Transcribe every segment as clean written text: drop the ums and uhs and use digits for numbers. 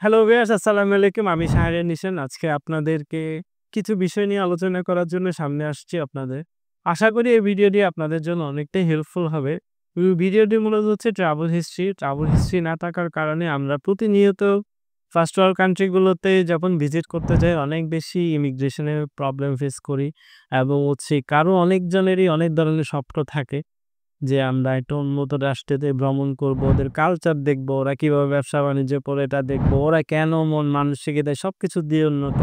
Hello viewers, আসসালামু আলাইকুম। আমি শাহরিয়ার নিশান। আজকে আপনাদেরকে কিছু বিষয় নিয়ে আলোচনা করার জন্য সামনে আসছি আপনাদের। আশা করি এই ভিডিওটি আপনাদের জন্য অনেকটাই হেল্পফুল হবে। ভিডিওটি মূলত হচ্ছে ট্রাভেল হিস্ট্রি। ট্রাভেল হিস্ট্রি না থাকার কারণে আমরা প্রতিনিয়ত ফার্স্ট ওয়ার্ল্ড কান্ট্রি গুলোতে যখন ভিজিট করতে যাই অনেক বেশি ইমিগ্রেশনের প্রবলেম ফেস করি এবং হচ্ছে কারো অনেকজনেরই অনেক ধরনের স্বপ্ন থাকে। যে আমরা একটা উন্নত রাষ্ট্রেতে ভ্রমণ করব, ওদের কালচার দেখব, ওরা কিভাবে ব্যবসা-বাণিজ্য করে এটা দেখব, ওরা কেন মন মানসিকতায় সবকিছু দিয়ে উন্নত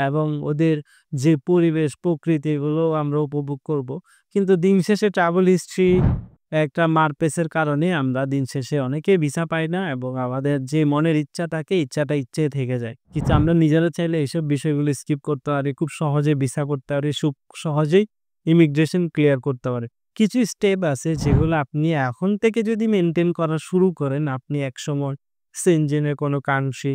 এবং ওদের যে পরিবেশ, প্রকৃতি এগুলোও আমরা উপভোগ করব। কিন্তু দিন শেষে ট্রাভেল হিস্ট্রি একটা মারপ্যাচের কারণে আমরা দিন শেষে অনেকেই ভিসা পাই না এবং আমাদের যে মনের ইচ্ছা থাকে, ইচ্ছাটা ইচ্ছাই থেকে যায়। কিন্তু আমরা নিজেরা চাইলে এইসব বিষয়গুলো স্কিপ করতে পারি, খুব সহজে ভিসা করতে পারি, সহজেই ইমিগ্রেশন ক্লিয়ার করতে পারি। কিছু স্টেপ আছে যেগুলো আপনি এখন থেকে যদি মেইনটেইন করা শুরু করেন, আপনি একসময় সেনজেনের কোনো কান্ট্রি,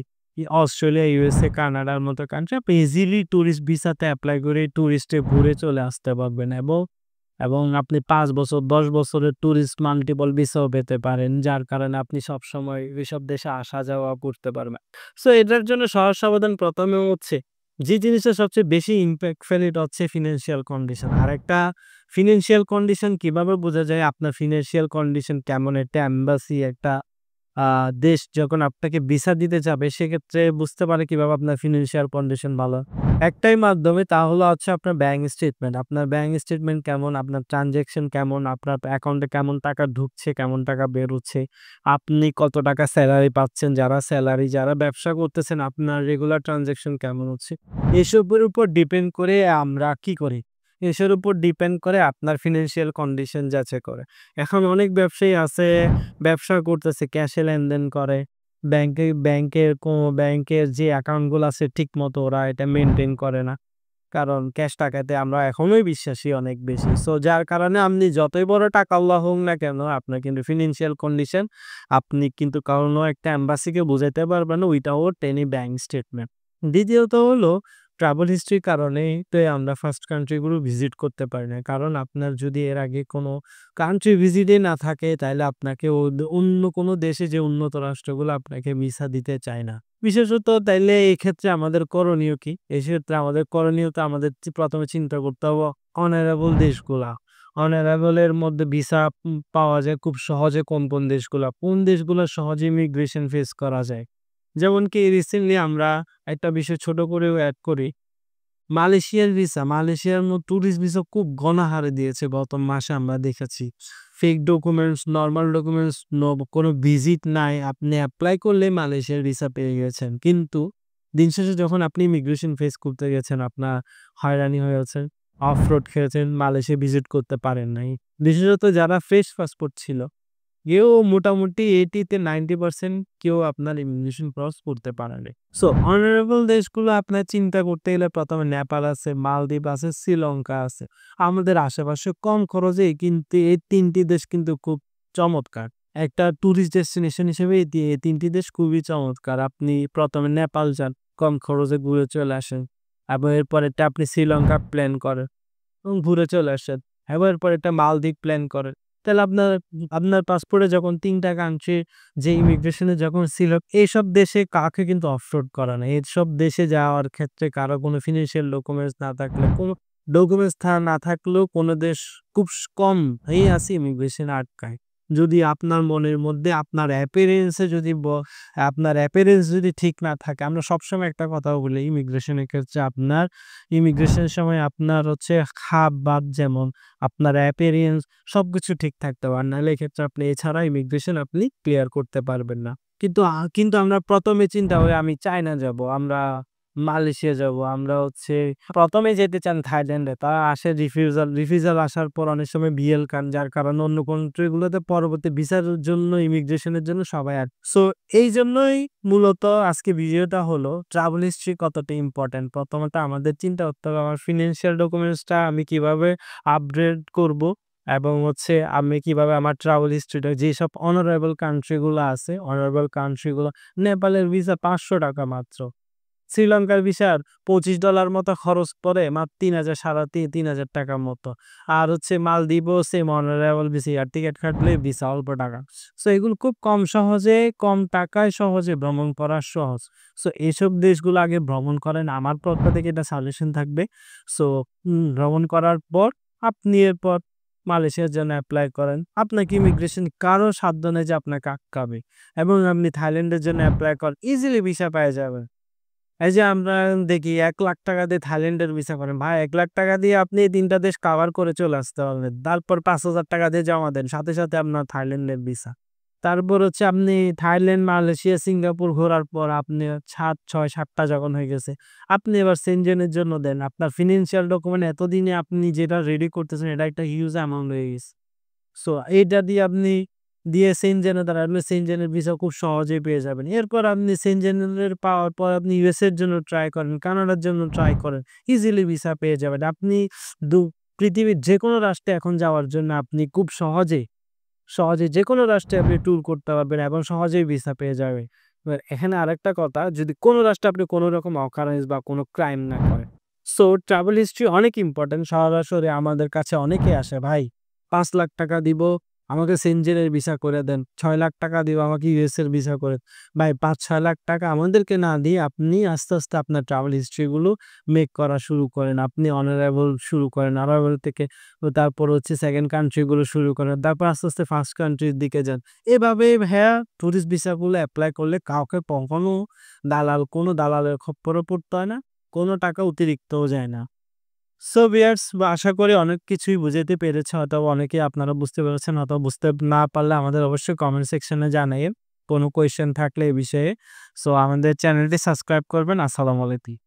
অস্ট্রেলিয়া, ইউএসএ, কানাডার মতো কান্ট্রি আপনি ইজিলি টুরিস্ট ভিসাতে এপ্লাই করে টুরিস্টে ঘুরে চলে আসতে পারবেন এবং আপনি ৫ বছর ১০ বছরের টুরিস্ট মাল্টিপল ভিসাও পেতে পারেন। যার কারণে আপনি সবসময় এসব দেশে আসা যাওয়া করতে পারবেন। সো এটার জন্য সহজ সমাধান ১ম এ হচ্ছে যে জিনিসটা সবচেয়ে বেশি ইমপ্যাক্ট ফেলে এটা হচ্ছে ফিন্যান্সিয়াল কন্ডিশন। আরেকটা ফিন্যান্সিয়াল কন্ডিশন কিভাবে বোঝা যায় আপনার ফিন্যান্সিয়াল কন্ডিশন কেমন? একটা এম্বাসি একটা আ দেশ যখন আপনাকে ভিসা দিতে যাবে সেক্ষেত্রে বুঝতে পারে কিভাবে আপনার ফিন্যান্সিয়াল কন্ডিশন ভালো। একটাই মাধ্যমে তা হলো হচ্ছে আপনার ব্যাংক স্টেটমেন্ট। আপনার ব্যাংক স্টেটমেন্ট কেমন, আপনার ট্রান্সেকশন কেমন, আপনার অ্যাকাউন্টে কেমন টাকা ঢুকছে, কেমন টাকা বের হচ্ছে, আপনি কত টাকা সেলারি পাচ্ছেন, যারা ব্যবসা করতেছেন আপনার রেগুলার ট্রান্সেকশন কেমন হচ্ছে। এসবের উপর ডিপেন্ড করে আমরা কি করি? এসবের উপর ডিপেন্ড করে আপনার ফিন্যান্সিয়াল কন্ডিশন যাচাই করে। এখন অনেক ব্যবসায়ী আছে ব্যবসা করতেছে, ক্যাশে লেনদেন করে। ব্যাংকের যে অ্যাকাউন্টগুলো আছে ঠিকমতো ওরা এটা মেইনটেইন করে না। কারণ ক্যাশ টাকাতে আমরা এখনোই বিশ্বাসী অনেক বেশি। সো যার কারণে আপনি যতই বড় টাকাওয়ালা হোন না কেন, আপনার কিন্তু ফিন্যান্সিয়াল কন্ডিশন আপনি কিন্তু কোনো একটা এম্বাসিকে বুঝাইতে পারবেন না উইথআউট এনি ব্যাংক স্টেটমেন্ট। দ্বিতীয়ত হলো ট্রাভেল হিস্ট্রির কারণেই তো আমরা ফার্স্ট কান্ট্রি গুলো ভিজিট করতে পারি না। কারণ আপনার যদি এর আগে কোনো কান্ট্রি ভিজিটই না থাকে তাইলে আপনাকে অন্য কোনো দেশে যে উন্নত রাষ্ট্রগুলো আপনাকে ভিসা দিতে চায় না। বিশেষত তাইলে এক্ষেত্রে আমাদের করণীয় কি? এক্ষেত্রে আমাদের করণীয় তো আমাদের ১ম এ চিন্তা করতে হবে অনারেবল দেশগুলা। অনারেবল এর মধ্যে ভিসা পাওয়া যায় খুব সহজে কোন দেশগুলা? কোন দেশগুলা সহজে ইমিগ্রেশন ফেস করা যায়? যেমন কি রিসেন্টলি আমরা একটা বিষয় ছোট করেও এড করি। মালয়েশিয়ার টুরিস্ট ভিসা খুব গণহারে দিয়েছে গত মাসে আমরা দেখেছি। ফেক ডকুমেন্টস, নরমাল ডকুমেন্টস, কোনো ভিজিট নাই। আপনি এপ্লাই করলেই মালয়েশিয়ার ভিসা পেয়ে গেছেন। কিন্তু দিন শেষে যখন আপনি ইমিগ্রেশন ফেস করতে গেছেন, আপনার হয়রানি হয়েছে, অফ-রোড খেয়েছেন, মালয়েশিয়া ভিজিট করতে পারেন নাই। বিশেষত যারা ফ্রেশ পাসপোর্ট ছিল কেউ মোটামুটি 80 তে 90% কেউ আপনার ইমিগ্রেশন ক্রস করতে পারে নাই। সো অনারেবল দেশগুলো আপনার চিন্তা করতে গেলে ১ম এ নেপাল আছে, মালদ্বীপ আছে, শ্রীলঙ্কা আছে। আমাদের আশেপাশে কম খরচেই কিন্তু এই ৩ টি দেশ কিন্তু খুব চমৎকার। একটা টুরিস্ট ডেস্টিনেশন হিসেবে এই ৩ টি দেশ খুবই চমৎকার। আপনি ১ম এ নেপাল যান, কম খরচে ঘুরে চলে আসেন। এবং এরপরেরটা আপনি শ্রীলঙ্কা প্ল্যান করেন এবং ঘুরে চলে আসেন। এবার পরেরটা মালদ্বীপ প্ল্যান করেন। তাহলে আপনার পাসপোর্টে যখন ৩ টা কান্ট্রির যে ইমিগ্রেশনে যখন ছিল, এইসব দেশে কাউকে কিন্তু অফলোড করা নাই। এসব দেশে যাওয়ার ক্ষেত্রে কারো কোনো ফিন্যান্সিয়াল ডকুমেন্টস না থাকলে, কোনো ডকুমেন্টস না থাকলেও কোনো দেশ খুব কমই আছে ইমিগ্রেশনে আটকায়। যদি আপনার মনের মধ্যে আপনার অ্যাপিয়ারেন্স যদি ঠিক না থাকে, আমরা সবসময় একটা কথা বলি ইমিগ্রেশনের ক্ষেত্রে ইমিগ্রেশনের সময় আপনার হচ্ছে হাব-ভাব যেমন আপনার অ্যাপিয়ারেন্স সবকিছু ঠিক থাকতে হবে। আর নাহলে এক্ষেত্রে আপনি এছাড়া ইমিগ্রেশন আপনি ক্লিয়ার করতে পারবেন না। কিন্তু আমরা ১ম এ চিন্তা করি আমি চায়না যাবো, আমরা মালয়েশিয়া যাবো, আমরা হচ্ছে ১ম এ যেতে চান থাইল্যান্ডে। তারা আসে রিফিউজাল আসার পর অনেক সময় বিএল খান যার কারণে অন্য কান্ট্রি গুলোতে পরবর্তী ভিসার জন্য ইমিগ্রেশনের জন্য সবাই সো এইজন্যই মূলত আজকে ভিডিওটা হলো ট্রাভেল হিস্ট্রি কতটা ইম্পোর্টেন্ট। প্রথমত আমাদের চিন্তা করতে হবে আমার ফিন্যান্সিয়াল ডকুমেন্টসটা আমি কিভাবে আপগ্রেড করব এবং হচ্ছে আমি কিভাবে আমার ট্রাভেল হিস্ট্রিটা যেসব অনারেবল কান্ট্রি গুলো আছে, অনারেবল কান্ট্রি গুলো নেপালের ভিসা ৳৫০০ মাত্র। শ্রীলঙ্কার ভিসার $25 মতো খরচ পড়ে মাত্র ৩,০০০ সাড়ে ৩,০০০ টাকার মতো। আর হচ্ছে মালদ্বীপও same honourable visa air ticket কাটলে ভিসা অল্প টাকা। সো এগুলো খুব কম সহজে কম টাকায় সহজে ভ্রমণ করা সহজ। সো এইসব দেশগুলো আগে ভ্রমণ করেন। আমার পক্ষ থেকে এটা সাজেশন থাকবে। সো ভ্রমণ করার পর আপনি এরপর মালয়েশিয়ার জন্য এপ্লাই করেন। আপনাকে ইমিগ্রেশন কারো সাধ্য নেই যে আপনাকে আটকাবে এবং আপনি থাইল্যান্ডের জন্য এপ্লাই করেন, ইজিলি ভিসা পেয়ে যাবেন। এই যে আমরা দেখি ৳১,০০,০০০ দিয়ে থাইল্যান্ডের ভিসা করেন। ভাই ৳১,০০,০০০ দিয়ে আপনি ৩ টা দেশ কভার করে চলে আসতে পারবেন। তারপর ৳৫,০০০ দিয়ে জমা দেন। সাথে, সাথে আপনার থাইল্যান্ডের ভিসা। তারপর হচ্ছে আপনি থাইল্যান্ড, মালয়েশিয়া, সিঙ্গাপুর ঘোরার পর আপনি ৭, ৬, ৭ টা যখন হয়ে গেছে, আপনি এবার সেনজেনের জন্য দেন। আপনার ফিন্যান্সিয়াল ডকুমেন্ট এতদিনে আপনি যেটা রেডি করতেছেন এটা একটা হিউজ অ্যামাউন্ট হয়ে গেছে। সো এইটা দিয়ে আপনি দিয়ে সেনজেনে দাঁড়ালে সেনজেনের ভিসা খুব সহজেই পেয়ে যাবেন। এরপর আপনি সেনজেনের পাওয়ার পর আপনি ইউএস এর জন্য ট্রাই করেন, কানাডার জন্য ট্রাই করেন। ইজিলি ভিসা পেয়ে যাবেন। আপনি দু পৃথিবীর যেকোনো রাষ্ট্রে এখন যাওয়ার জন্য আপনি খুব সহজে যেকোনো রাষ্ট্রে আপনি ট্যুর করতে পারবেন এবং সহজেই ভিসা পেয়ে যাবেন। এবার এখানে আরেকটা কথা, যদি কোনো রাষ্ট্রে আপনি কোনো রকম অকারেন্স বা কোনো ক্রাইম না করেন। সো ট্রাভেল হিস্ট্রি অনেক ইম্পোর্টেন্ট। সরাসরি আমাদের কাছে অনেকেই আসে, ভাই ৳৫,০০,০০০ দিব, আমাকে সেনজেনের ভিসা করে দেন। ৳৬,০০,০০০ দিব, আমাকে ইউএস এর ভিসা করে দেন। ভাই ৳৫,০০,০০০-৬,০০,০০০ আমাদেরকে না দিয়ে আপনি আস্তে, আস্তে আপনার ট্রাভেল হিস্ট্রি গুলো মেক করা শুরু করেন। আপনি অনারেবল শুরু করেন। অনারেবল থেকে তারপর হচ্ছে 2nd কান্ট্রি গুলো শুরু করেন। তারপর আস্তে, আস্তে 1st কান্ট্রির দিকে যান। এভাবে ভাইয়া টুরিস্ট ভিসা গুলো এপ্লাই করলে কাউকে কখনো কোনো দালালের খপ্পরে পড়তে হয় না। কোনো টাকা অতিরিক্তও যায় না। সো ভিউয়ার্স, আশা করি অনেক কিছুই বুঝাইতে পেরেছি। হয়তোবা অনেকেই আপনারা বুঝতে পেরেছেন, হয়তো বুঝতে না পারলে আমাদের অবশ্যই কমেন্ট সেকশনে জানাইয়েন কোনো কোয়েশ্চেন থাকলে এ বিষয়ে। সো আমাদের চ্যানেলটি সাবস্ক্রাইব করবেন। আসসালামু আলাইকুম।